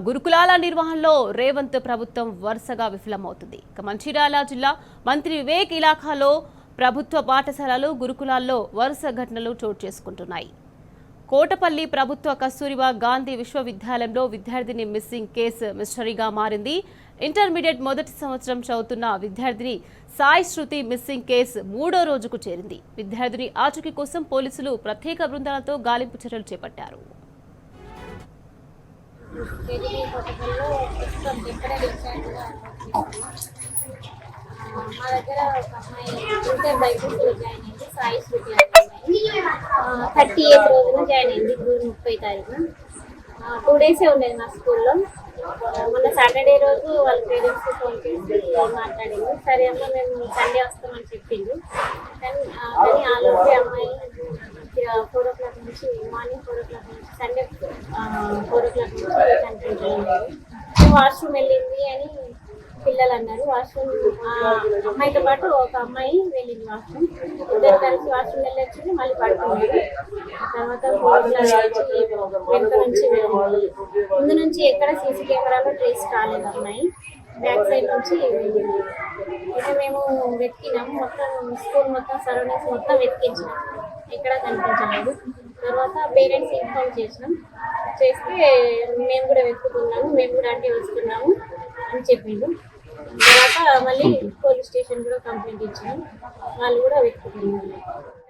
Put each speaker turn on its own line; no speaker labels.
గురుకులాల నిర్వహణలో రేవంత్ ప్రభుత్వం వరుసగా విఫలమవుతుంది. మంచిర్యాల జిల్లా మంత్రి వివేక్ ఇలాఖాలో ప్రభుత్వ పాఠశాలలు గురుకులాల్లో వరుస ఘటనలు చోటు చేసుకుంటున్నాయి. కోటపల్లి ప్రభుత్వ కస్తూరిబా గాంధీ విశ్వవిద్యాలయంలో విద్యార్థిని మిస్సింగ్ కేసు మిస్టరీగా మారింది. ఇంటర్మీడియట్ మొదటి సంవత్సరం చదువుతున్న విద్యార్థిని సాయి శృతి మిస్సింగ్ కేసు 3వ రోజుకు చేరింది. విద్యార్థిని ఆచూకీ కోసం పోలీసులు ప్రత్యేక బృందాలతో గాలింపు చర్యలు చేపట్టారు.
మా దగ్గర ఒక అమ్మాయి ఇంటర్ బైపీసీలో జాయిన్ అయింది. సాయి శృతి 38 రోజున జాయిన్ అయింది. జూన్ 30 తారీఖున 2 డేసే ఉండేది మా స్కూల్లో. మొన్న సాటర్డే రోజు వాళ్ళ పేరెంట్స్కి ఫోన్ చేసి మాట్లాడింది. సరే అమ్మ మేము సండే వస్తామని చెప్పిండు. కానీ ఆ రోజు అమ్మాయి 4 o'clock నుంచి మార్నింగ్ 4 o'clock నుంచి సండే 4 o'clock నుంచి కనిపించలేదు. వాష్రూమ్ వెళ్ళింది అని పిల్లలు అన్నారు. వాష్రూమ్ అమ్మాయితో పాటు ఒక అమ్మాయి వెళ్ళింది వాష్రూమ్. ఇద్దరు కలిసి వాష్రూమ్ వెళ్ళొచ్చింది, మళ్ళీ పడుకున్నారు. తర్వాత 4 o'clock వెనుక నుంచి వెళ్ళింది. ముందు నుంచి ఎక్కడ సీసీ కెమెరాలో ట్రేస్ కాలేదు అమ్మాయి. బ్యాక్ సైడ్ నుంచి వెళ్ళింది. అయితే మేము వెతికినాము, మొత్తం స్కూల్ మొత్తం సరౌండింగ్స్ మొత్తం వెతికించినాం, ఎక్కడా కనిపించలేదు. తర్వాత పేరెంట్స్ ఇన్ఫార్మ్ చేస్తే మేము కూడా వెతుకుతున్నాము, మేము కూడా అంటే వస్తున్నాము అని చెప్పిండు. తర్వాత మళ్ళీ పోలీస్ స్టేషన్ కూడా కంప్లైంట్ ఇచ్చాము, వాళ్ళు కూడా వెతుకుతున్నారు.